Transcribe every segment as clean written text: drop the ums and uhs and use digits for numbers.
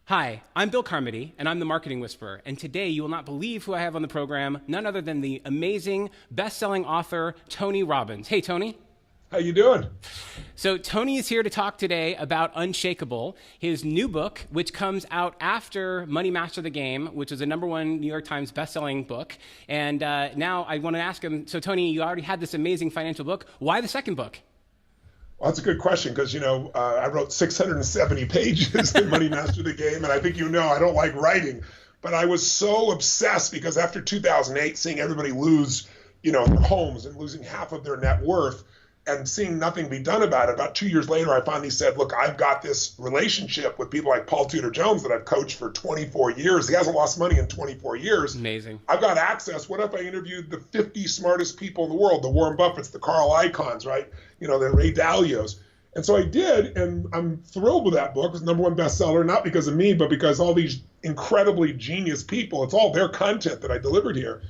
Hi, I'm Bill Carmody, and I'm the Marketing Whisperer. And today you will not believe who I have on the program, none other than the amazing best-selling author, Tony Robbins. Hey, Tony. How you doing? So Tony is here to talk today about Unshakeable, his new book, which comes out after Money Master the Game, which is a #1 New York Times best-selling book. And now I want to ask him, so Tony, you already had this amazing financial book. Why the second book? Well, that's a good question because, I wrote 670 pages in Money Master the Game, and I think I don't like writing. But I was so obsessed because after 2008, seeing everybody lose, their homes and losing half of their net worth and seeing nothing be done about it, about 2 years later, I finally said, look, I've got this relationship with people like Paul Tudor Jones that I've coached for 24 years. He hasn't lost money in 24 years. Amazing. I've got access. What if I interviewed the 50 smartest people in the world, the Warren Buffetts, the Carl Icahns, right? The Ray Dalios. And so I did, and I'm thrilled with that book. It's #1 bestseller, not because of me, but because all these incredibly genius people, it's all their content that I delivered here.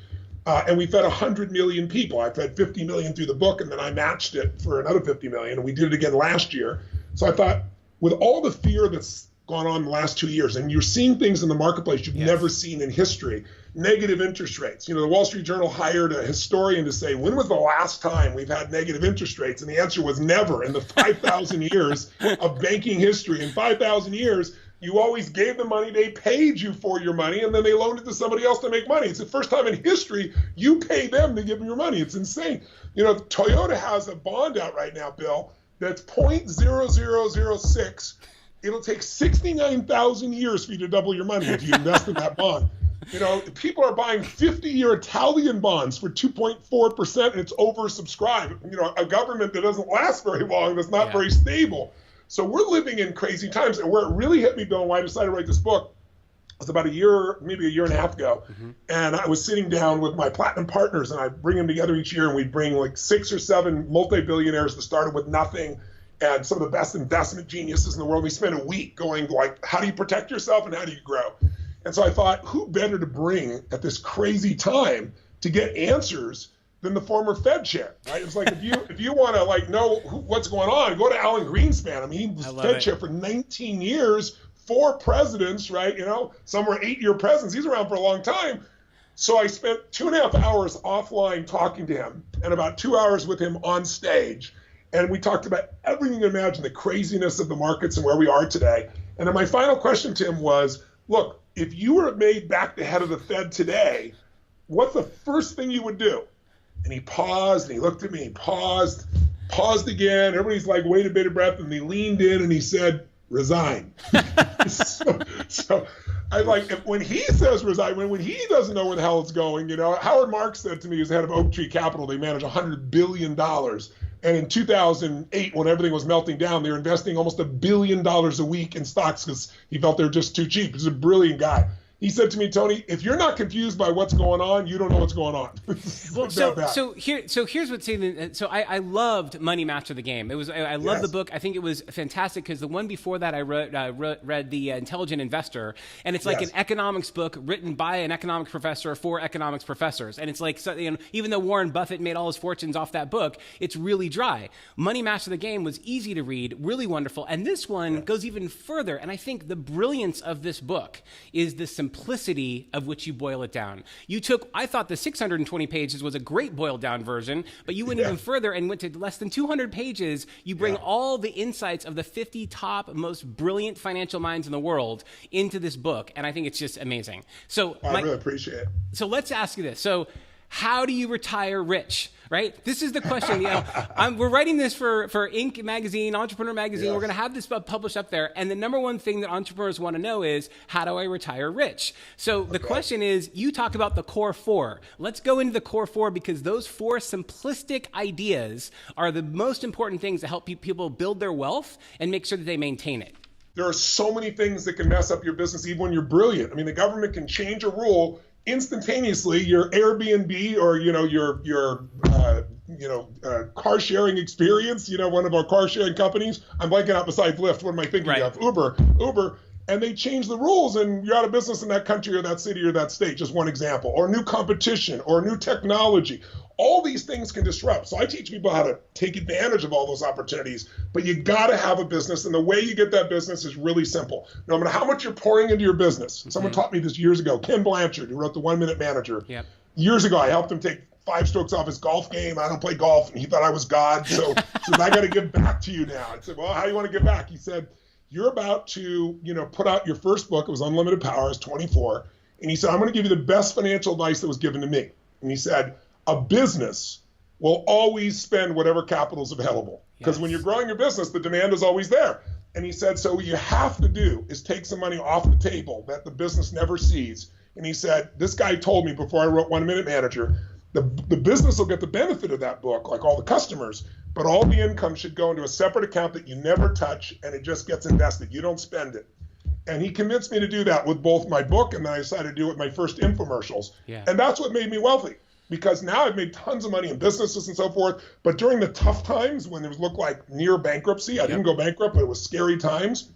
And we fed 100 million people. I fed 50 million through the book, and then I matched it for another 50 million, and we did it again last year. So I thought, with all the fear that's gone on the last 2 years, and you're seeing things in the marketplace you've never seen in history, negative interest rates. The Wall Street Journal hired a historian to say, when was the last time we've had negative interest rates? And the answer was never in the 5,000 years of banking history. In 5,000 years, you always gave them money, they paid you for your money, and then they loaned it to somebody else to make money. It's the first time in history you pay them to give them your money. It's insane. Toyota has a bond out right now, Bill, that's 0.0006. It'll take 69,000 years for you to double your money if you invest in that bond. People are buying 50-year Italian bonds for 2.4%, and it's oversubscribed. A government that doesn't last very long, that's not very stable. So we're living in crazy times. And where it really hit me, Bill, and why I decided to write this book was about maybe a year and a half ago. Mm-hmm. And I was sitting down with my platinum partners, and I bring them together each year, and we bring like 6 or 7 multi-billionaires that started with nothing, and some of the best investment geniuses in the world. We spent a week going like, how do you protect yourself and how do you grow? And so I thought, who better to bring at this crazy time to get answers than the former Fed chair, right? It's like, if you want to know what's going on, go to Alan Greenspan. I mean, he was Fed chair for 19 years, 4 presidents, right? Some were 8-year presidents. He's around for a long time. So I spent 2.5 hours offline talking to him and about 2 hours with him on stage. And we talked about everything you can imagine, the craziness of the markets and where we are today. And then my final question to him was, look, if you were made back the head of the Fed today, what's the first thing you would do? And he paused, and he looked at me, he paused again. Everybody's like, wait a bated breath, and he leaned in and he said, resign. so I when he says resign, when he doesn't know where the hell it's going, Howard Marks said to me, as head of Oak Tree Capital, they manage $100 billion. And in 2008, when everything was melting down, they were investing almost $1 billion a week in stocks because he felt they were just too cheap. He's a brilliant guy. He said to me, Tony, if you're not confused by what's going on, you don't know what's going on. Well, so here's what's saying. So I loved Money Master the Game. I loved the book. I think it was fantastic because the one before that I read The Intelligent Investor, and it's like an economics book written by an economics professor for economics professors. And it's like, even though Warren Buffett made all his fortunes off that book, it's really dry. Money Master the Game was easy to read, really wonderful, and this one goes even further. And I think the brilliance of this book is the simplicity of which you boil it down. I thought the 620 pages was a great boiled down version, but you went even further and went to less than 200 pages. You bring all the insights of the 50 top most brilliant financial minds in the world into this book. And I think it's just amazing. So I really appreciate it. So let's ask you this. So how do you retire rich? Right? This is the question. We're writing this for Inc. magazine, Entrepreneur magazine. Yes. We're going to have this published up there. And the #1 thing that entrepreneurs want to know is, how do I retire rich? So the question is, you talk about the core 4. Let's go into the core 4 because those 4 simplistic ideas are the most important things to help people build their wealth and make sure that they maintain it. There are so many things that can mess up your business even when you're brilliant. I mean, the government can change a rule instantaneously. Your Airbnb or your car sharing experience, one of our car sharing companies, I'm blanking out besides Lyft, what am I thinking of? Uber, and they change the rules and you're out of business in that country or that city or that state, just one example, or new competition or new technology. all these things can disrupt. So I teach people how to take advantage of all those opportunities, but you got to have a business. And the way you get that business is really simple. No matter how much you're pouring into your business. Someone taught me this years ago, Ken Blanchard, who wrote the 1 Minute Manager. Yep. Years ago, I helped him take 5 strokes off his golf game. I don't play golf, and he thought I was God. So he said, I got to give back to you now. I said, well, how do you want to give back? He said, you're about to, put out your first book. It was Unlimited Power. I was 24. And he said, I'm going to give you the best financial advice that was given to me. And he said, a business will always spend whatever capital is available. Because when you're growing your business, the demand is always there. And he said, so what you have to do is take some money off the table that the business never sees. And he said, this guy told me before I wrote 1 Minute Manager, the business will get the benefit of that book, like all the customers, but all the income should go into a separate account that you never touch, and it just gets invested. You don't spend it. And he convinced me to do that with both my book, and then I decided to do it with my first infomercials. Yeah. And that's what made me wealthy, because now I've made tons of money in businesses and so forth. But during the tough times when it looked like near bankruptcy, I didn't go bankrupt, but it was scary times,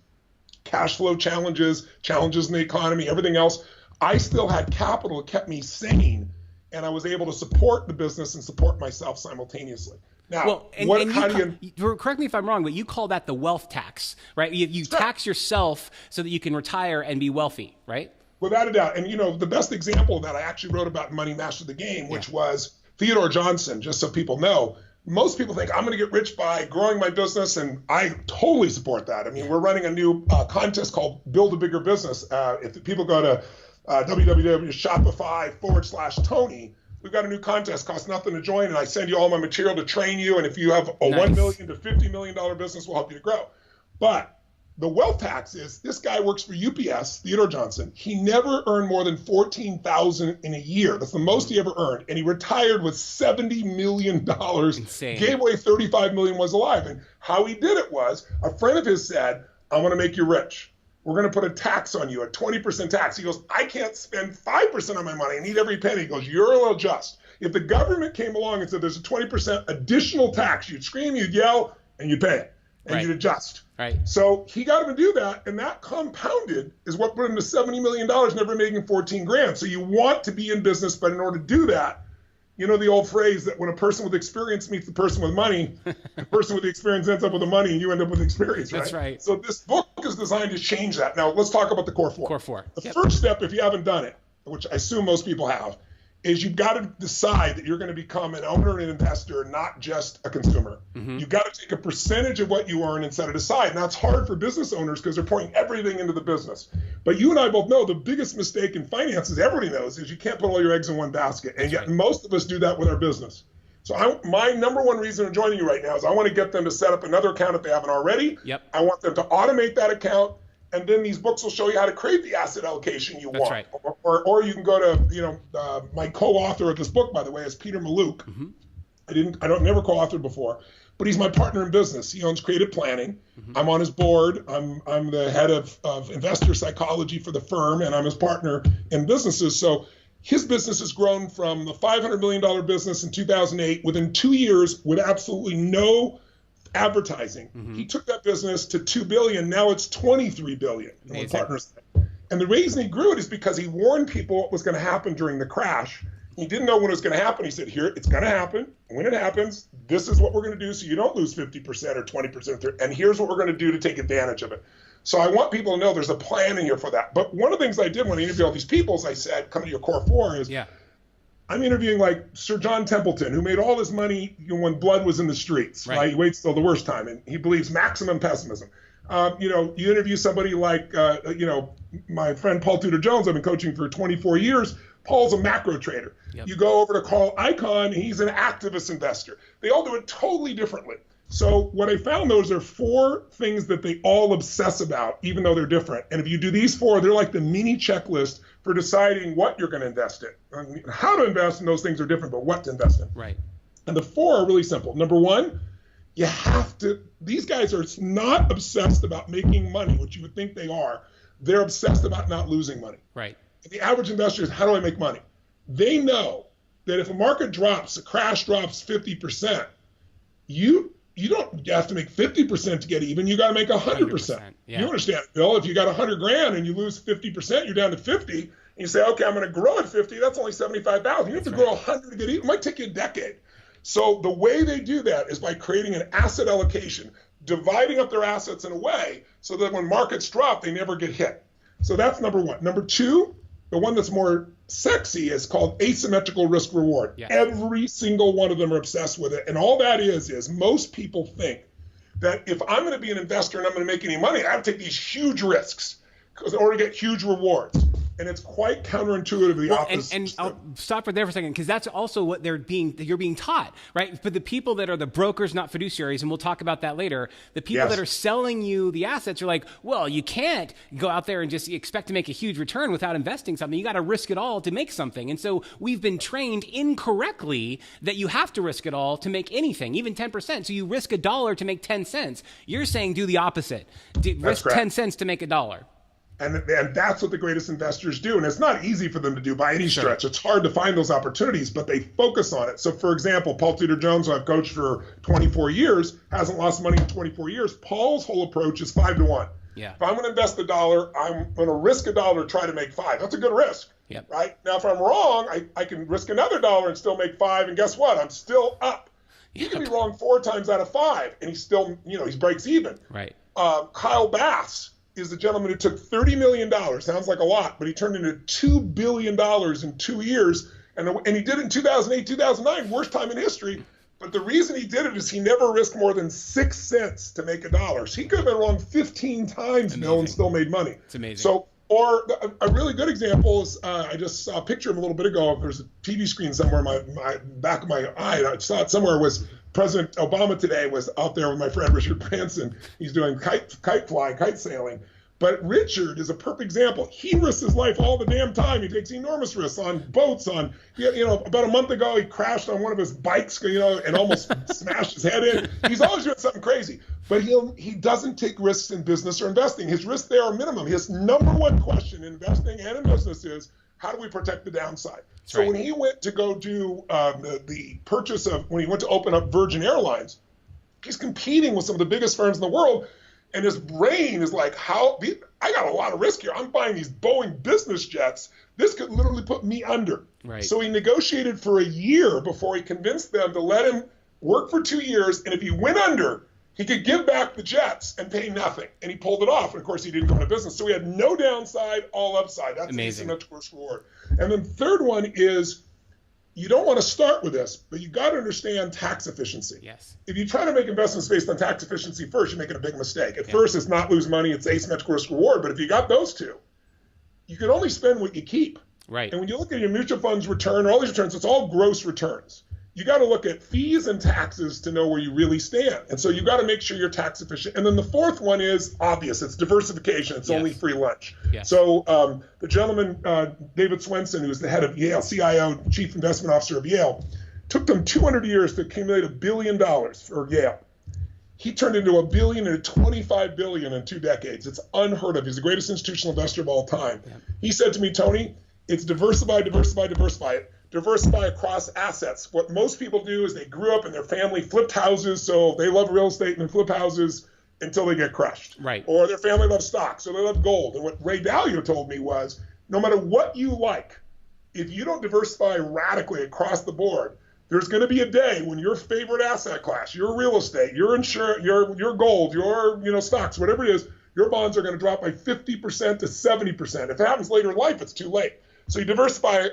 cash flow challenges in the economy, everything else, I still had capital that kept me sane, and I was able to support the business and support myself simultaneously. Now, correct me if I'm wrong, but you call that the wealth tax, right? You tax yourself so that you can retire and be wealthy, right? Without a doubt. And, the best example of that I actually wrote about in Money Master the Game, which was Theodore Johnson, just so people know. Most people think I'm going to get rich by growing my business, and I totally support that. I mean, we're running a new contest called Build a Bigger Business. If people go to www.shopify.com/Tony, we've got a new contest, costs nothing to join, and I send you all my material to train you, and if you have a $1 million to $50 million business, we'll help you to grow. But the wealth tax is, this guy works for UPS, Theodore Johnson. He never earned more than $14,000 in a year. That's the most he ever earned, and he retired with $70 million. Insane. Gave away $35 million, was alive. And how he did it was, a friend of his said, I'm going to make you rich. We're going to put a tax on you, a 20% tax. He goes, I can't spend 5% of my money. I need every penny. He goes, you'll adjust. If the government came along and said there's a 20% additional tax, you'd scream, you'd yell, and you'd pay it, and you'd adjust. Right. So he got him to do that, and that compounded is what put him to $70 million, never making 14 grand. So you want to be in business, but in order to do that, the old phrase that when a person with experience meets the person with money, the person with the experience ends up with the money, and you end up with experience, right? That's right. So this book is designed to change that. Now, let's talk about the core four. Core four. The first step, if you haven't done it, which I assume most people have, is you've got to decide that you're going to become an owner and an investor, not just a consumer. You've got to take a percentage of what you earn and set it aside. Now, it's hard for business owners because they're pouring everything into the business. But you and I both know the biggest mistake in finances, everybody knows, is you can't put all your eggs in one basket. And yet most of us do that with our business. So my number one reason I'm joining you right now is I want to get them to set up another account if they haven't already. I want them to automate that account. And then these books will show you how to create the asset allocation you want. Right. Or you can go to, my co-author of this book, by the way, is Peter Mallouk. I never co-authored before, but he's my partner in business. He owns Creative Planning. I'm on his board. I'm the head of investor psychology for the firm, and I'm his partner in businesses. So his business has grown from the $500 million business in 2008 within 2 years with absolutely no advertising. He took that business to $2 billion. Now it's $23 billion. Partners. And the reason he grew it is because he warned people what was going to happen during the crash. He didn't know when it was going to happen. He said, here, it's going to happen. And when it happens, this is what we're going to do so you don't lose 50% or 20%. And here's what we're going to do to take advantage of it. So I want people to know there's a plan in here for that. But one of the things I did when I interviewed all these people is I said, come to your core four, is I'm interviewing like Sir John Templeton, who made all his money when blood was in the streets. Right? He waits till the worst time, and he believes maximum pessimism. You interview somebody like, my friend Paul Tudor Jones. I've been coaching for 24 years. Paul's a macro trader. You go over to Carl Icahn. He's an activist investor. They all do it totally differently. So what I found, though, is there are 4 things that they all obsess about, even though they're different. And if you do these 4, they're like the mini checklist for deciding what you're going to invest in. I mean, how to invest in those things are different, but what to invest in. Right. And the 4 are really simple. Number 1, you have to, these guys are not obsessed about making money, which you would think they are. They're obsessed about not losing money. Right. And the average investor is, how do I make money? They know that if a market drops, a crash drops 50%, you don't have to make 50% to get even. You got to make 100%. You understand, Bill? If you got 100 grand and you lose 50%, you're down to 50, you say, okay, I'm going to grow at 50. That's only 75,000. You have to grow 100 to get even. It might take you a decade. So the way they do that is by creating an asset allocation, dividing up their assets in a way so that when markets drop, they never get hit. So that's number one. Number two, the one that's more sexy is called asymmetrical risk reward. Yes. Every single one of them are obsessed with it. And all that is most people think that if I'm going to be an investor and I'm going to make any money, I have to take these huge risks in order to get huge rewards. And it's quite counterintuitive to the opposite. And I'll stop right there for a second, because that's also what you're being taught, right? But the people that are the brokers, not fiduciaries, and we'll talk about that later, the people that are selling you the assets are like, well, you can't go out there and just expect to make a huge return without investing something. You got to risk it all to make something. And so we've been trained incorrectly that you have to risk it all to make anything, even 10%. So you risk $1 to make 10 cents. You're saying do the opposite. Risk 10 cents to make $1. And that's what the greatest investors do. And it's not easy for them to do by any stretch. It's hard to find those opportunities, but they focus on it. So, for example, Paul Tudor Jones, who I've coached for 24 years, hasn't lost money in 24 years. Paul's whole approach is 5 to 1. Yeah. If I'm going to invest $1, I'm going to risk $1 to try to make 5. That's a good risk. Yep. Right? Now, if I'm wrong, I can risk another $1 and still make 5. And guess what? I'm still up. He can be wrong 4 times out of 5, and he's still, he breaks even. Right. Kyle Bass is the gentleman who took $30 million, sounds like a lot, but he turned into $2 billion in 2 years. And he did it in 2008, 2009, worst time in history. But the reason he did it is he never risked more than 6 cents to make $1. So he could have been wrong 15 times, Bill, and still made money. It's amazing. So, or a really good example is, I just saw a picture of him a little bit ago. There's a TV screen somewhere in my back of my eye. I saw it somewhere. Was President Obama today was out there with my friend Richard Branson. He's doing kite sailing. But Richard is a perfect example. He risks his life all the damn time. He takes enormous risks on boats. About a month ago, he crashed on one of his bikes, and almost smashed his head in. He's always doing something crazy. But he doesn't take risks in business or investing. His risks there are minimum. His number one question in investing and in business is, how do we protect the downside? That's so right. When he went to go do the purchase when he went to open up Virgin Airlines, he's competing with some of the biggest firms in the world. And his brain is like, I got a lot of risk here. I'm buying these Boeing business jets. This could literally put me under. Right. So he negotiated for a year before he convinced them to let him work for 2 years. And if he went under, he could give back the jets and pay nothing. And he pulled it off. And of course, he didn't go into business. So he had no downside, all upside. That's amazing. The asymmetrical risk reward. And then the third one is, you don't want to start with this, but you got to understand tax efficiency. Yes. If you try to make investments based on tax efficiency first, you're making a big mistake. At first, it's not lose money, it's asymmetrical risk reward. But if you got those two, you can only spend what you keep. Right. And when you look at your mutual funds return, or all these returns, it's all gross returns. You got to look at fees and taxes to know where you really stand. And so you got to make sure you're tax efficient. And then the fourth one is obvious. It's diversification. It's only free lunch. Yes. So the gentleman, David Swenson, who's the head of Yale, CIO, Chief Investment Officer of Yale, took them 200 years to accumulate $1 billion for Yale. He turned into $1 billion into $25 billion in 2 decades. It's unheard of. He's the greatest institutional investor of all time. Yeah. He said to me, Tony, it's diversify, diversify, diversify. Diversify across assets. What most people do is they grew up and their family flipped houses, so they love real estate and flip houses until they get crushed. Right. Or their family loves stocks, so they love gold. And what Ray Dalio told me was, no matter what you like, if you don't diversify radically across the board, there's going to be a day when your favorite asset class, your real estate, your insurance, your gold, your stocks, whatever it is, your bonds are going to drop by 50% to 70%. If it happens later in life, it's too late. So you diversify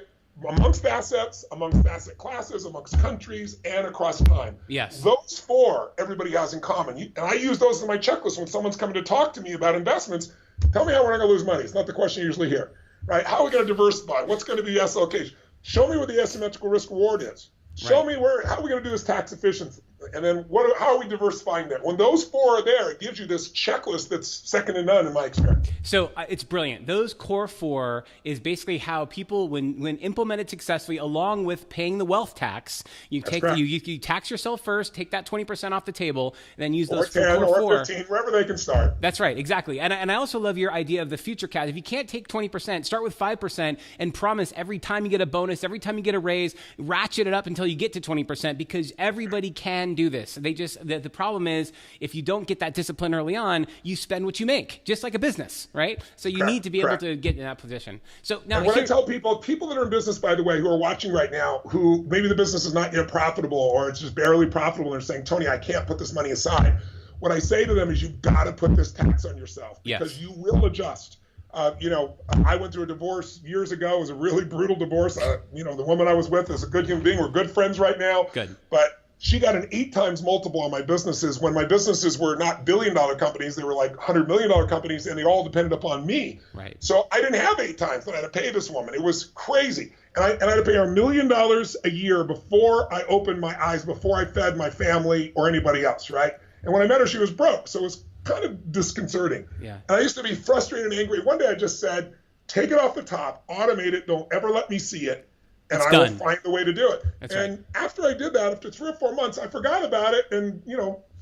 amongst assets, amongst asset classes, amongst countries, and across time. Yes. Those 4 everybody has in common. And I use those in my checklist when someone's coming to talk to me about investments. Tell me how we're not going to lose money. It's not the question you usually hear, right? How are we going to diversify? What's going to be the asset allocation? Show me what the asymmetrical risk reward is. Show me how are we going to do this tax efficiency? And then how are we diversifying that? When those 4 are there, it gives you this checklist that's second to none in my experience. So it's brilliant. Those core 4 is basically how people, when implemented successfully, along with paying the wealth tax, you tax yourself first, take that 20% off the table, and then use those 10 core 4. Or 15, wherever they can start. That's right, exactly. And I also love your idea of the future cash. If you can't take 20%, start with 5% and promise every time you get a bonus, every time you get a raise, ratchet it up until you get to 20%, because everybody can can do this. The problem is if you don't get that discipline early on, you spend what you make, just like a business, right? So you need to be able to get in that position. So now, and when I tell people that are in business, by the way, who are watching right now, who maybe the business is not yet profitable or it's just barely profitable, and they're saying, Tony, I can't put this money aside. What I say to them is you've got to put this tax on yourself because you will adjust. I went through a divorce years ago. It was a really brutal divorce. The woman I was with is a good human being. We're good friends right now. Good. But she got an 8 times multiple on my businesses when my businesses were not billion-dollar companies. They were like $100 million companies, and they all depended upon me. Right. So I didn't have 8 times that I had to pay this woman. It was crazy. And I had to pay her $1 million a year before I opened my eyes, before I fed my family or anybody else, right? And when I met her, she was broke. So it was kind of disconcerting. Yeah. And I used to be frustrated and angry. One day I just said, take it off the top, automate it, don't ever let me see it, and I will find a way to do it. And after I did that, after 3 or 4 months, I forgot about it. And,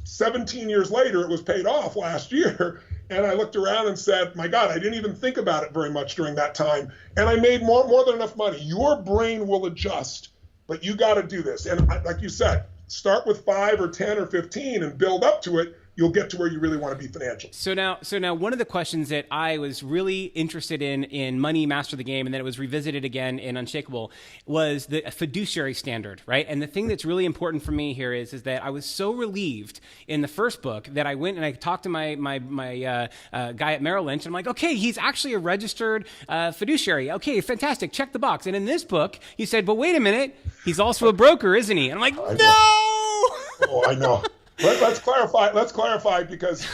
17 years later, it was paid off last year. And I looked around and said, my God, I didn't even think about it very much during that time. And I made more than enough money. Your brain will adjust, but you got to do this. And like you said, start with 5 or 10 or 15 and build up to it. You'll get to where you really want to be financially. So now one of the questions that I was really interested in Money Master the Game, and then it was revisited again in Unshakeable, was the fiduciary standard, right? And the thing that's really important for me here is that I was so relieved in the first book that I went and I talked to my guy at Merrill Lynch, and I'm like, okay, he's actually a registered fiduciary. Okay, fantastic, check the box. And in this book, he said, but wait a minute, he's also a broker, isn't he? And I'm like, no! Oh, I know. Let's clarify because,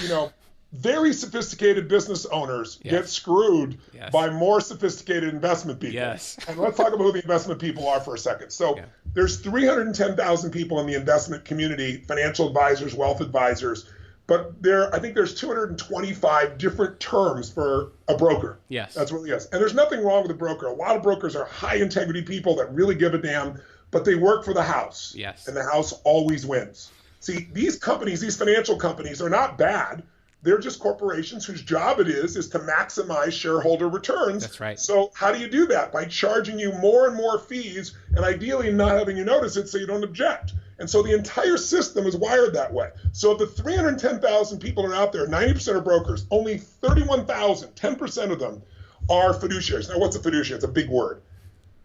very sophisticated business owners get screwed by more sophisticated investment people. Yes. And let's talk about who the investment people are for a second. So there's 310,000 people in the investment community, financial advisors, wealth advisors, but I think there's 225 different terms for a broker. Yes. That's what it is. And there's nothing wrong with a broker. A lot of brokers are high integrity people that really give a damn, but they work for the house. Yes. And the house always wins. See, these companies, these financial companies are not bad. They're just corporations whose job it is to maximize shareholder returns. That's right. So how do you do that? By charging you more and more fees and ideally not having you notice it so you don't object. And so the entire system is wired that way. So of the 310,000 people that are out there, 90% are brokers. Only 31,000, 10% of them are fiduciaries. Now, what's a fiduciary? It's a big word.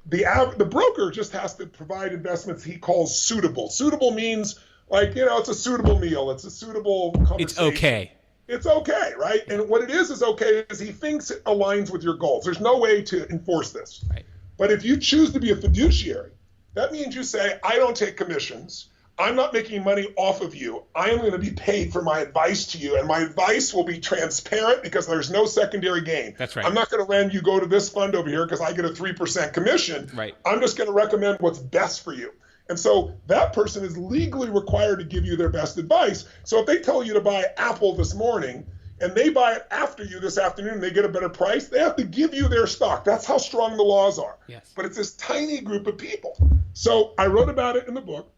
The broker just has to provide investments he calls suitable. Suitable means it's a suitable meal. It's a suitable conversation. It's okay. It's okay, right? And what it is okay is he thinks it aligns with your goals. There's no way to enforce this. Right. But if you choose to be a fiduciary, that means you say, I don't take commissions. I'm not making money off of you. I am going to be paid for my advice to you. And my advice will be transparent because there's no secondary gain. That's right. I'm not going to lend you go to this fund over here because I get a 3% commission. Right. I'm just going to recommend what's best for you. And so that person is legally required to give you their best advice. So if they tell you to buy Apple this morning and they buy it after you this afternoon and they get a better price, they have to give you their stock. That's how strong the laws are. Yes. But it's this tiny group of people. So I wrote about it in the book.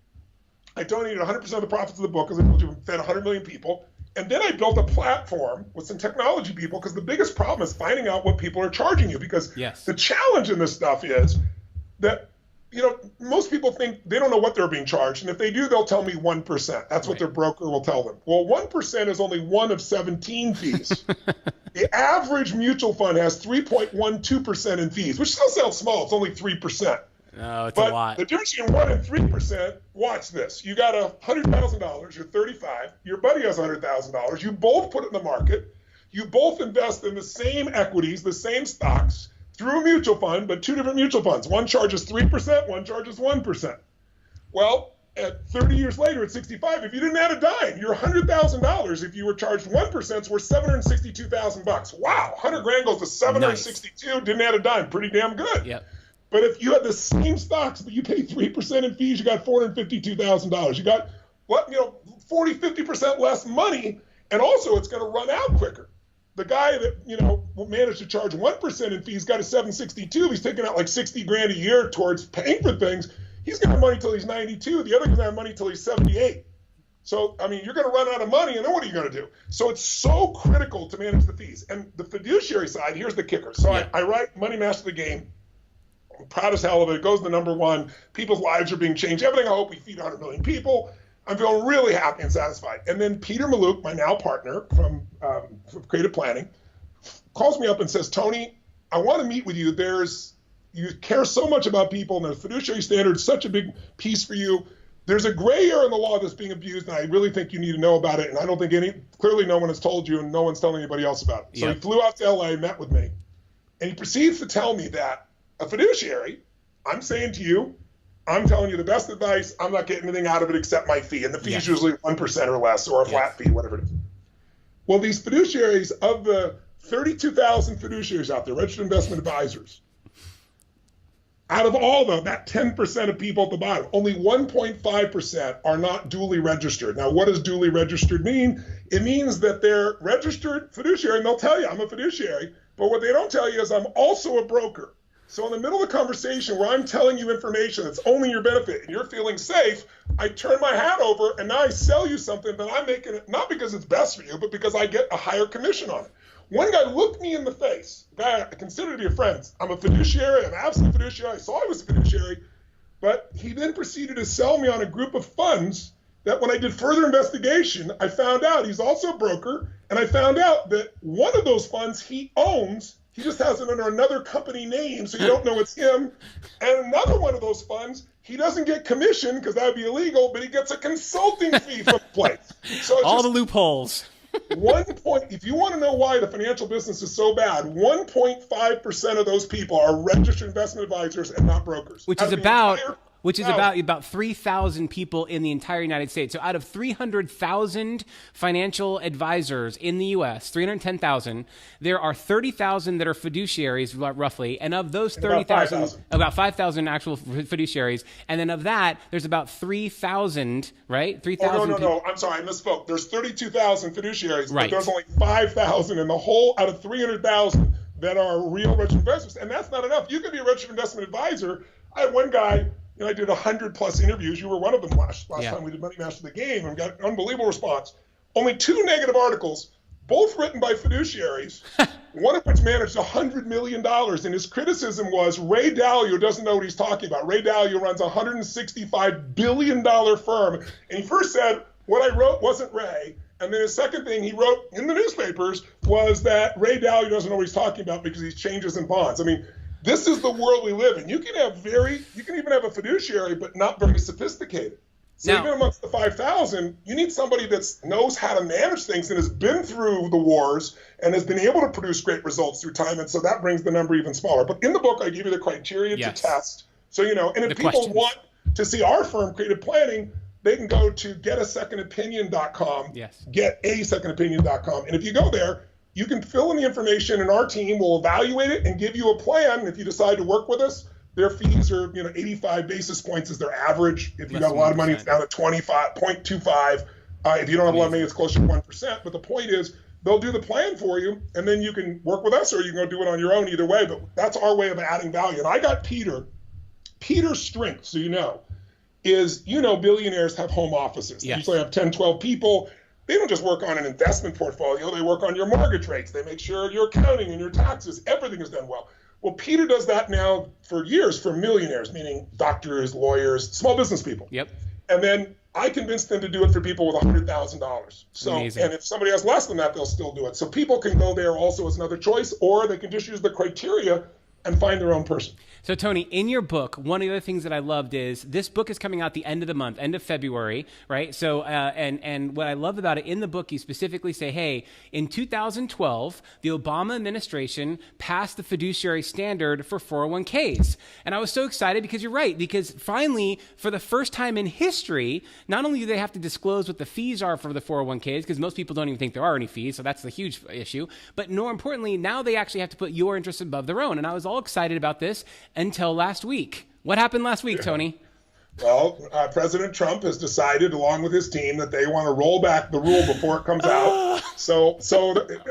I donated 100% of the profits of the book because I told you we fed 100 million people. And then I built a platform with some technology people because the biggest problem is finding out what people are charging you because the challenge in this stuff is that most people think they don't know what they're being charged. And if they do, they'll tell me 1%. That's what their broker will tell them. Well, 1% is only one of 17 fees. The average mutual fund has 3.12% in fees, which still sounds small. It's only 3%. No, it's a lot. The difference between 1 and 3%, watch this. You got $100,000, you're 35. Your buddy has $100,000. You both put it in the market. You both invest in the same equities, the same stocks, through a mutual fund, but 2 different mutual funds. One charges 3%, one charges 1%. Well, at 30 years later, at 65, if you didn't add a dime, your $100,000, if you were charged 1%, is worth $762,000. Wow, 100 grand goes to 762, nice. Didn't add a dime, pretty damn good. Yep. But if you had the same stocks, but you pay 3% in fees, you got $452,000. You got 40, 50% less money, and also it's going to run out quicker. The guy that, managed to charge 1% in fees got a 762. He's taking out like 60 grand a year towards paying for things. He's going to have money till he's 92. The other guy's going to have money till he's 78. So, you're going to run out of money, and then what are you going to do? So it's so critical to manage the fees. And the fiduciary side, here's the kicker. So I write Money Master the Game. I'm proud as hell of it. It goes to number 1. People's lives are being changed. Everything I hope we feed 100 million people. I'm feeling really happy and satisfied. And then Peter Maluk, my now partner from Creative Planning, calls me up and says, Tony, I want to meet with you. You care so much about people, and the fiduciary standard is such a big piece for you. There's a gray area in the law that's being abused, and I really think you need to know about it. And I don't think clearly no one has told you, and no one's telling anybody else about it. So he flew out to LA, met with me, and he proceeds to tell me that a fiduciary, I'm saying to you, I'm telling you the best advice, I'm not getting anything out of it except my fee. And the fee is usually 1% or less, or a flat fee, whatever it is. Well, these fiduciaries, of the 32,000 fiduciaries out there, registered investment advisors, out of all of them, that 10% of people at the bottom, only 1.5% are not duly registered. Now, what does duly registered mean? It means that they're registered fiduciary, and they'll tell you, I'm a fiduciary, but what they don't tell you is I'm also a broker. So in the middle of the conversation where I'm telling you information that's only your benefit and you're feeling safe, I turn my hat over and now I sell you something that I'm making it not because it's best for you, but because I get a higher commission on it. One guy looked me in the face, a guy I consider to be a friend. I'm a fiduciary, I'm absolutely fiduciary. I saw I was a fiduciary, but he then proceeded to sell me on a group of funds that when I did further investigation, I found out he's also a broker, and I found out that one of those funds he owns. He just has it under another company name, so you don't know it's him. And another one of those funds, he doesn't get commission because that would be illegal, but he gets a consulting fee from the place. So all the loopholes. If you want to know why the financial business is so bad, 1.5% of those people are registered investment advisors and not brokers. Which is about 3,000 people in the entire United States. So out of 300,000 financial advisors in the U.S., 310,000, there are 30,000 that are fiduciaries, roughly. And of those 30,000, about 5,000 actual fiduciaries. And then of that, there's about 3,000, right? 3,000. No. I'm sorry, I misspoke. There's 32,000 fiduciaries, right. But there's only 5,000 in the whole out of 300,000 that are real registered investors. And that's not enough. You could be a registered investment advisor. I had one guy. I did 100+ interviews. You were one of them last time we did Money Master the Game, and got an unbelievable response. Only 2 negative articles, both written by fiduciaries, one of which managed $100 million. And his criticism was Ray Dalio doesn't know what he's talking about. Ray Dalio runs a $165 billion firm. And he first said, what I wrote wasn't Ray. And then his second thing he wrote in the newspapers was that Ray Dalio doesn't know what he's talking about because he changes in bonds. I mean, this is the world we live in. You can even have a fiduciary, but not very sophisticated. So even amongst the 5,000, you need somebody that knows how to manage things and has been through the wars and has been able to produce great results through time. And so that brings the number even smaller. But in the book, I give you the criteria to test. So, and if people want to see our firm, Creative Planning, they can go to getasecondopinion.com, getasecondopinion.com. And if you go there, you can fill in the information, and our team will evaluate it and give you a plan. If you decide to work with us, their fees are 85 basis points is their average. If you got a lot of money, it's down to 25.25. If you don't have a lot of money, it's closer to 1%. But the point is, they'll do the plan for you, and then you can work with us, or you can go do it on your own. Either way, but that's our way of adding value. And I got Peter's strength, so is billionaires have home offices. They usually have 10, 12 people. They don't just work on an investment portfolio. They work on your mortgage rates. They make sure your accounting and your taxes, everything is done well. Well, Peter does that now for years for millionaires, meaning doctors, lawyers, small business people. Yep. And then I convinced them to do it for people with $100,000. So, amazing. And if somebody has less than that, they'll still do it. So people can go there also as another choice, or they can just use the criteria and find their own person. So Tony, in your book, one of the other things that I loved is this book is coming out the end of the month, end of February, right? So, and what I love about it, in the book, you specifically say, hey, in 2012, the Obama administration passed the fiduciary standard for 401ks. And I was so excited because you're right, because finally, for the first time in history, not only do they have to disclose what the fees are for the 401ks, because most people don't even think there are any fees, so that's the huge issue, but more importantly, now they actually have to put your interests above their own. And I was all excited about this until last week. What happened last week, Tony? Well, President Trump has decided, along with his team, that they want to roll back the rule before it comes out.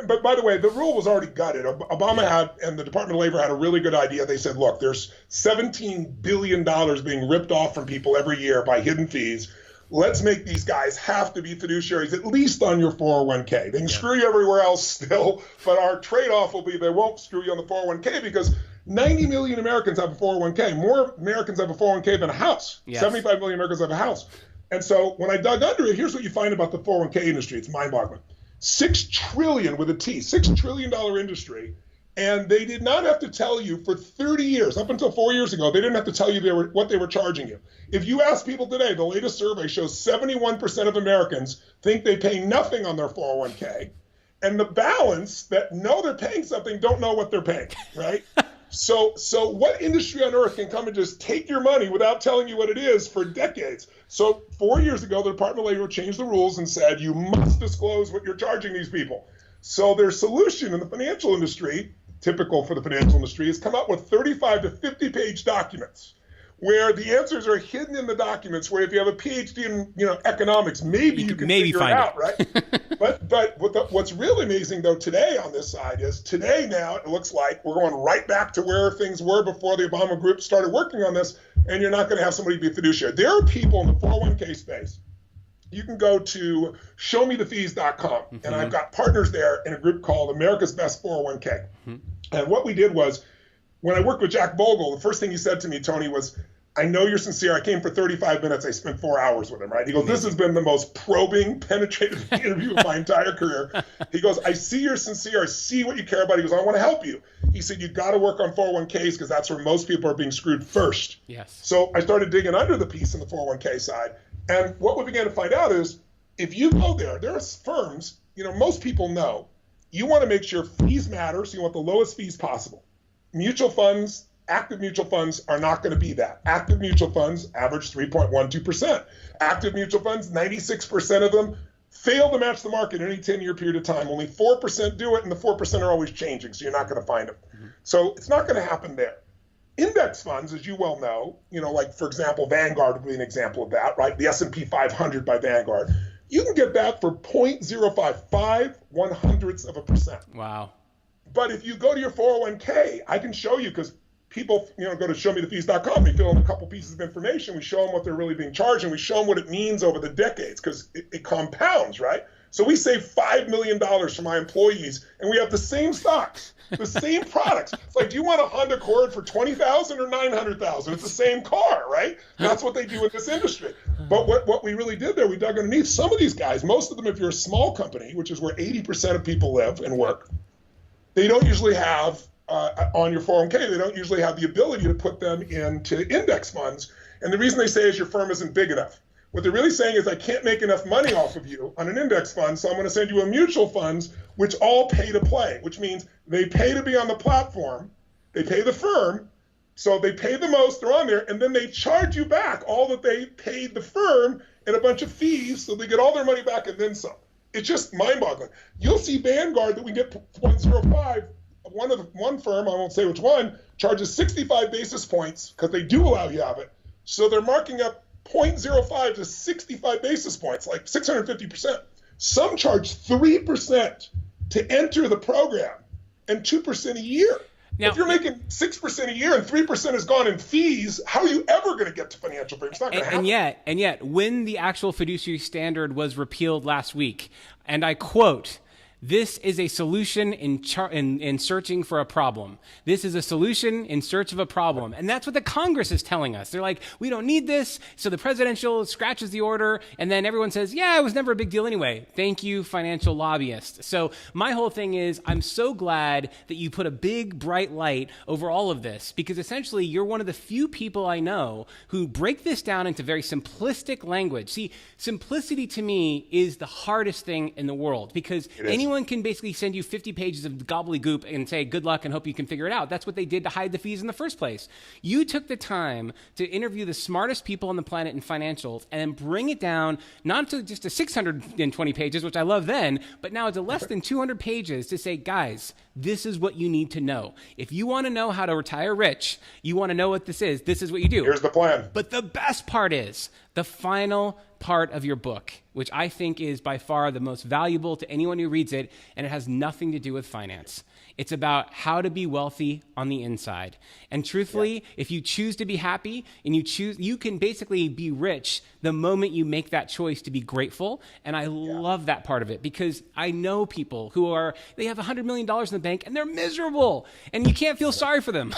But by the way, the rule was already gutted. Obama and the Department of Labor had a really good idea. They said, look, there's $17 billion being ripped off from people every year by hidden fees. Let's make these guys have to be fiduciaries, at least on your 401k. They can screw you everywhere else still, but our trade-off will be they won't screw you on the 401k because 90 million Americans have a 401k. More Americans have a 401k than a house. 75 million Americans have a house. And so when I dug under it, here's what you find about the 401k industry. It's mind-boggling. $6 trillion with a T, $6 trillion industry. And they did not have to tell you for 30 years, up until 4 years ago, they didn't have to tell you what they were charging you. If you ask people today, the latest survey shows 71% of Americans think they pay nothing on their 401k. And the balance that know they're paying something don't know what they're paying, right? So what industry on earth can come and just take your money without telling you what it is for decades? So 4 years ago, the Department of Labor changed the rules and said, you must disclose what you're charging these people. So their solution in the financial industry, typical for the financial industry, is come up with 35 to 50-page documents where the answers are hidden in the documents, where if you have a PhD in economics, maybe you can figure it out, right? But what's really amazing, though, today on this side is today now it looks like we're going right back to where things were before the Obama group started working on this, and you're not going to have somebody be a fiduciary. There are people in the 401k space. You can go to showmethefees.com, and I've got partners there in a group called America's Best 401k. And what we did was, when I worked with Jack Bogle, the first thing he said to me, Tony, was, I know you're sincere. I came for 35 minutes. I spent 4 hours with him, right? He goes, this has been the most probing, penetrative interview of my entire career. He goes, I see you're sincere. I see what you care about. He goes, I want to help you. He said, you got to work on 401ks because that's where most people are being screwed first. Yes. So I started digging under the piece in the 401k side. And what we began to find out is, if you go there are firms, most people know, you want to make sure fees matter, so you want the lowest fees possible. Mutual funds, active mutual funds are not going to be that. Active mutual funds average 3.12%. Active mutual funds, 96% of them fail to match the market in any 10-year period of time. Only 4% do it, and the 4% are always changing, so you're not going to find them. So it's not going to happen there. Index funds, as you well know, like, for example, Vanguard would be an example of that, right? The S&P 500 by Vanguard. You can get that for 0.055 1/100%. Wow. But if you go to your 401k, I can show you, because people, go to showmethefees.com, they fill in a couple pieces of information, we show them what they're really being charged, and we show them what it means over the decades, because it compounds, right? So we save $5 million for my employees, and we have the same stocks, the same products. It's like, do you want a Honda Accord for $20,000 or $900,000? It's the same car, right? That's what they do in this industry. But what we really did there, we dug underneath. Some of these guys, most of them, if you're a small company, which is where 80% of people live and work, they don't usually have, on your 401k, they don't usually have the ability to put them into index funds. And the reason they say is your firm isn't big enough. What they're really saying is, I can't make enough money off of you on an index fund, so I'm going to send you a mutual funds, which all pay to play, which means they pay to be on the platform, they pay the firm, so they pay the most, they're on there, and then they charge you back all that they paid the firm and a bunch of fees, so they get all their money back and then some. It's just mind-boggling. You'll see Vanguard that we get 0.05. One firm, I won't say which one, charges 65 basis points because they do allow you to have it. So they're marking up 0.05 to 65 basis points, like 650%. Some charge 3% to enter the program and 2% a year. Now, if you're making 6% a year and 3% is gone in fees, how are you ever going to get to financial freedom? It's not going to happen. And yet, when the actual fiduciary standard was repealed last week, and I quote, "This is a solution in searching for a problem. This is a solution in search of a problem." And that's what the Congress is telling us. They're like, we don't need this. So the presidential scratches the order. And then everyone says, yeah, it was never a big deal anyway. Thank you, financial lobbyists. So my whole thing is, I'm so glad that you put a big, bright light over all of this, because essentially you're one of the few people I know who break this down into very simplistic language. See, simplicity to me is the hardest thing in the world, because anyone can basically send you 50 pages of gobbledygook and say, good luck and hope you can figure it out. That's what they did to hide the fees in the first place. You took the time to interview the smartest people on the planet in financials and then bring it down, not to just to 620 pages, which I love then, but now to less than 200 pages to say, guys, this is what you need to know. If you want to know how to retire rich, you want to know what this is what you do. Here's the plan. But the best part is the final part of your book, which I think is by far the most valuable to anyone who reads it, and it has nothing to do with finance. It's about how to be wealthy on the inside. And truthfully, if you choose to be happy and you can basically be rich the moment you make that choice to be grateful. And I love that part of it, because I know people who they have $100 million in the bank and they're miserable, and you can't feel sorry for them.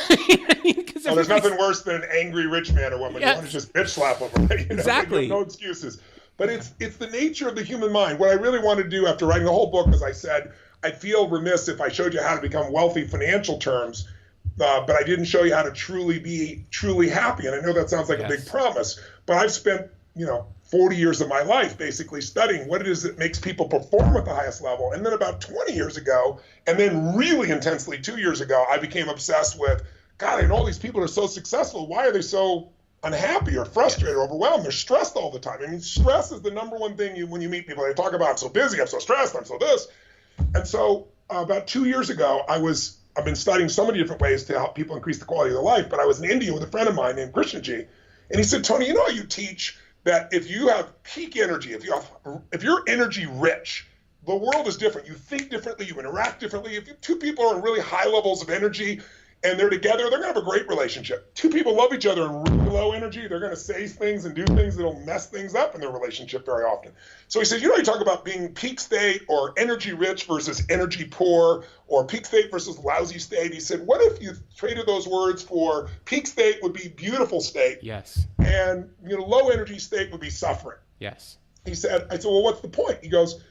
Well, there's nothing worse than an angry rich man or woman. Yes. You want to just bitch slap them, right? Exactly. No excuses. But it's the nature of the human mind. What I really wanted to do after writing the whole book, as I said, I'd feel remiss if I showed you how to become wealthy in financial terms, but I didn't show you how to be truly happy. And I know that sounds like a big promise, but I've spent 40 years of my life basically studying what it is that makes people perform at the highest level. And then about 20 years ago, and then really intensely 2 years ago, I became obsessed with, God, I know all these people are so successful. Why are they so unhappy or frustrated or overwhelmed? They're stressed all the time. I mean, stress is the number one thing when you meet people. They talk about, I'm so busy, I'm so stressed, I'm so this. And so about 2 years ago, I've been studying so many different ways to help people increase the quality of their life. But I was in India with a friend of mine named Krishnaji, and he said, Tony, you know how you teach that if you have peak energy, if you're energy rich, the world is different. You think differently, you interact differently. If two people are in really high levels of energy and they're together, they're going to have a great relationship. Two people love each other in really low energy, they're going to say things and do things that'll mess things up in their relationship very often. So he said, you talk about being peak state or energy rich versus energy poor, or peak state versus lousy state. He said, what if you traded those words for peak state would be beautiful state? Yes. And low energy state would be suffering. Yes. I said, well, what's the point? He goes,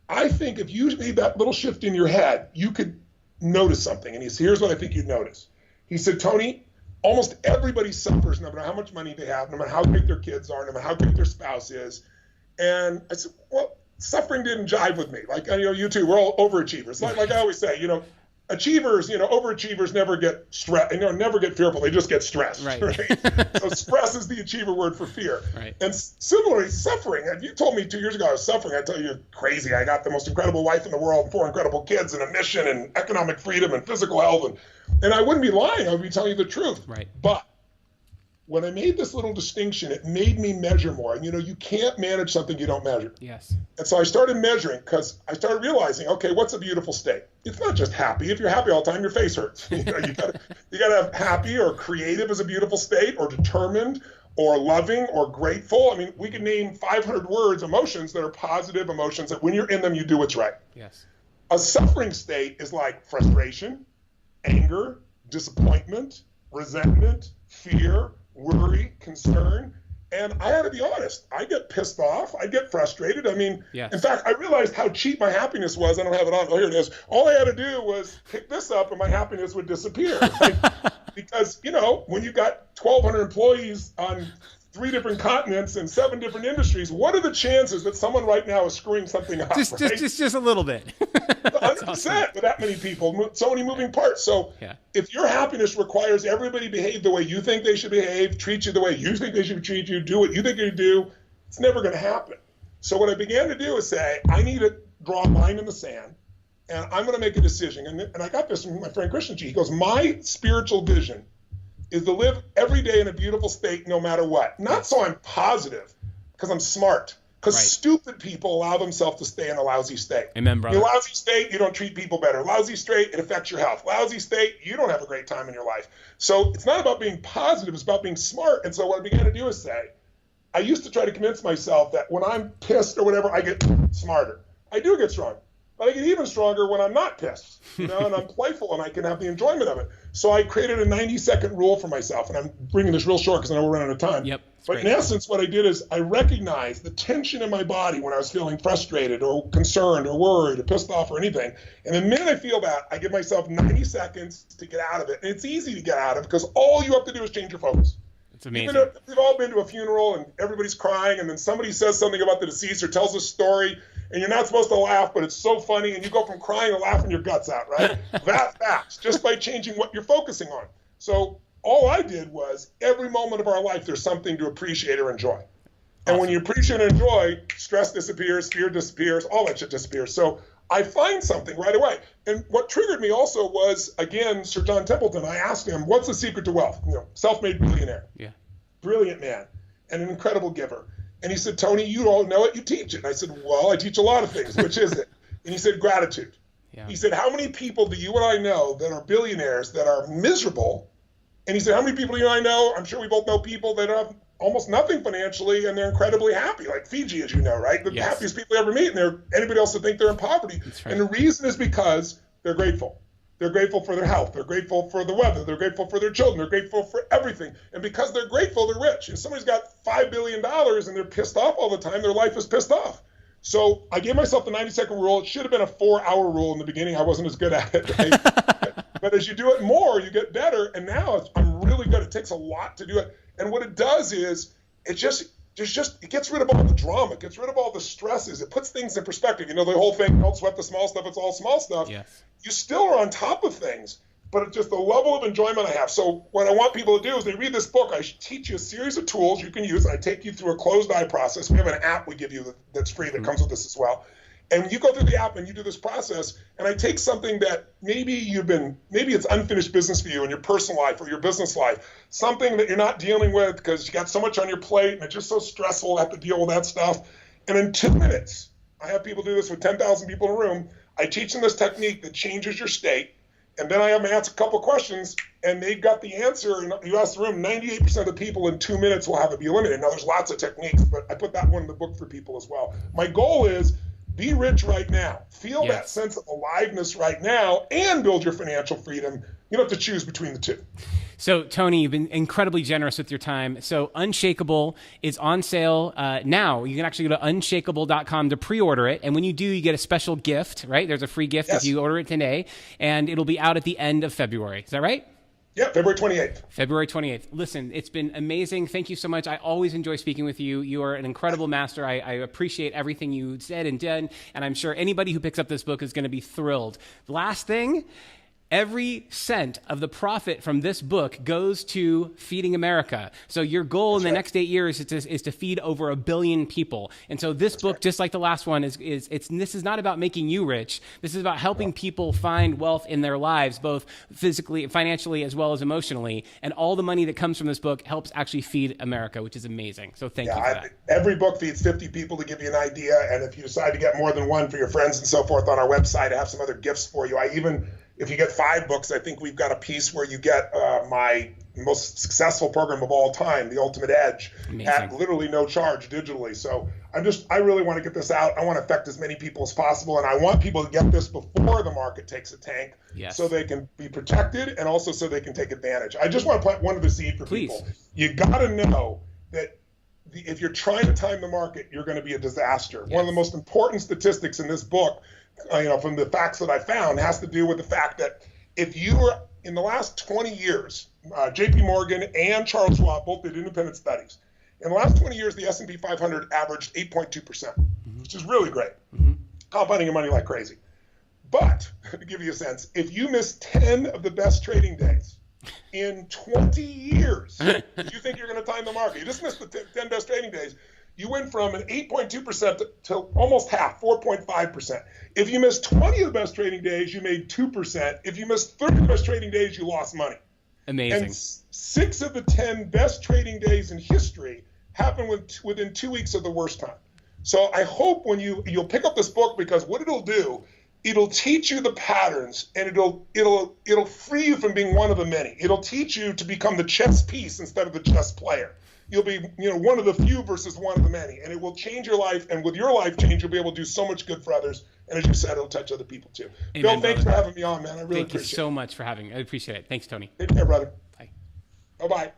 I think if you made that little shift in your head, you could notice something. And he said, here's what I think you'd notice. He said, Tony, almost everybody suffers no matter how much money they have, no matter how great their kids are, no matter how great their spouse is. And I said, well, suffering didn't jive with me. Like, you two, we're all overachievers. Like I always say, achievers, overachievers never get stressed, never get fearful. They just get stressed. Right. So stress is the achiever word for fear. Right. And similarly, suffering. If you told me 2 years ago I was suffering, I'd tell you, you're crazy. I got the most incredible wife in the world, and 4 incredible kids, and a mission, and economic freedom, and physical health, and I wouldn't be lying. I would be telling you the truth. Right. But when I made this little distinction, it made me measure more. And you can't manage something you don't measure. Yes. And so I started measuring, because I started realizing, okay, what's a beautiful state? It's not just happy. If you're happy all the time, your face hurts. You gotta have happy or creative as a beautiful state, or determined, or loving, or grateful. I mean, we could name 500 words, emotions that are positive emotions that when you're in them, you do what's right. Yes. A suffering state is like frustration, anger, disappointment, resentment, fear, worry, concern. And I had to be honest, I get pissed off, I get frustrated. I mean, yes. In fact, I realized how cheap my happiness was. I don't have it on. Oh, here it is. All I had to do was pick this up and my happiness would disappear. Right? Because, when you got 1,200 employees on 3 different continents and 7 different industries, what are the chances that someone right now is screwing something up? Just a little bit. 100% awesome. With that many people, so many moving parts. So if your happiness requires everybody behave the way you think they should behave, treat you the way you think they should treat you, do what you think you do, it's never going to happen. So what I began to do is say, I need to draw a line in the sand, and I'm going to make a decision. And I got this from my friend Krishnaji. He goes, my spiritual vision is to live every day in a beautiful state no matter what. Not so I'm positive, because I'm smart. Because stupid people allow themselves to stay in a lousy state. Amen, brother. In a lousy state, you don't treat people better. Lousy state, it affects your health. Lousy state, you don't have a great time in your life. So it's not about being positive, it's about being smart. And so what I began to do is say, I used to try to convince myself that when I'm pissed or whatever, I get smarter. I do get stronger. But I get even stronger when I'm not pissed, and I'm playful and I can have the enjoyment of it. So I created a 90-second rule for myself, and I'm bringing this real short because I know we're running out of time. Yep. But in essence, what I did is I recognized the tension in my body when I was feeling frustrated or concerned or worried or pissed off or anything. And the minute I feel that, I give myself 90 seconds to get out of it. And it's easy to get out of because all you have to do is change your focus. It's amazing. Even if we've all been to a funeral and everybody's crying, and then somebody says something about the deceased or tells a story, and you're not supposed to laugh, but it's so funny, and you go from crying to laughing your guts out, right? That's just by changing what you're focusing on. So all I did was every moment of our life, there's something to appreciate or enjoy. And when you appreciate and enjoy, stress disappears, fear disappears, all that shit disappears. So I find something right away. And what triggered me also was, again, Sir John Templeton. I asked him, what's the secret to wealth? Self-made billionaire. Yeah. Brilliant man and an incredible giver. And he said, Tony, you all know it, you teach it. And I said, well, I teach a lot of things. Which is it? And he said, gratitude. Yeah. He said, how many people do you and I know that are billionaires that are miserable? And he said, how many people do you and I know? I'm sure we both know people that have almost nothing financially and they're incredibly happy, like Fiji, as you know, right? The happiest people you ever meet, and anybody else would think they're in poverty. That's right. And the reason is because they're grateful. They're grateful for their health. They're grateful for the weather. They're grateful for their children. They're grateful for everything. And because they're grateful, they're rich. If somebody's got $5 billion and they're pissed off all the time, their life is pissed off. So I gave myself the 90-second rule. It should have been a 4-hour rule in the beginning. I wasn't as good at it. Right? But as you do it more, you get better. And now I'm really good. It takes a lot to do it. And what it does is it gets rid of all the drama. It gets rid of all the stresses. It puts things in perspective. You know, the whole thing, don't sweat the small stuff. It's all small stuff. Yes. You still are on top of things, but it's just the level of enjoyment I have. So what I want people to do is they read this book. I teach you a series of tools you can use. And I take you through a closed eye process. We have an app we give you that's free that comes with this as well. And you go through the app and you do this process, and I take something that maybe it's unfinished business for you in your personal life or your business life, something that you're not dealing with because you got so much on your plate and it's just so stressful to have to deal with that stuff. And in 2 minutes, I have people do this with 10,000 people in a room. I teach them this technique that changes your state, and then I have them answer a couple of questions, and they've got the answer. And you ask the room, 98% of the people in 2 minutes will have it be eliminated. Now, there's lots of techniques, but I put that one in the book for people as well. My goal is be rich right now. Feel that sense of aliveness right now and build your financial freedom. You don't have to choose between the two. So, Tony, you've been incredibly generous with your time. So, Unshakeable is on sale now. You can actually go to unshakeable.com to pre-order it. And when you do, you get a special gift, right? There's a free gift if you order it today. And it'll be out at the end of February. Is that right? Yeah, February 28th. February 28th. Listen, it's been amazing. Thank you so much. I always enjoy speaking with you. You are an incredible master. I appreciate everything you said and done, and I'm sure anybody who picks up this book is going to be thrilled. Last thing, every cent of the profit from this book goes to feeding America. So your goal in the next 8 years is to feed over 1 billion people. And so this book, just like the last one, this is not about making you rich. This is about helping people find wealth in their lives, both physically, financially, as well as emotionally. And all the money that comes from this book helps actually feed America, which is amazing. So thank you for that. Every book feeds 50 people to give you an idea. And if you decide to get more than one for your friends and so forth on our website, I have some other gifts for you. If you get 5 books, I think we've got a piece where you get my most successful program of all time, The Ultimate Edge, at literally no charge digitally. So I really want to get this out. I want to affect as many people as possible. And I want people to get this before the market takes a tank so they can be protected and also so they can take advantage. I just want to plant one other seed for people. You got to know that if you're trying to time the market, you're going to be a disaster. One of the most important statistics in this book, from the facts that I found, has to do with the fact that if you were in the last 20 years, JP Morgan and Charles Schwab both did independent studies. In the last 20 years, the S&P 500 averaged 8.2%, which is really great, compounding your money like crazy. But to give you a sense, if you miss 10 of the best trading days in 20 years, if you think you're going to time the market, you just missed the 10 best trading days, you went from an 8.2% to almost half, 4.5%. If you missed 20 of the best trading days, you made 2%. If you missed 30 of the best trading days, you lost money. Amazing. And 6 of the 10 best trading days in history happened within 2 weeks of the worst time. So I hope when you'll pick up this book, because what it'll do, it'll teach you the patterns, and it'll free you from being one of the many. It'll teach you to become the chess piece instead of the chess player. You'll be, one of the few versus one of the many, and it will change your life. And with your life change, you'll be able to do so much good for others. And as you said, it'll touch other people too. Amen, Bill, thanks for having me on, man. I really appreciate it. Thank you so much for having me. I appreciate it. Thanks, Tony. Take care, brother. Bye. Bye-bye.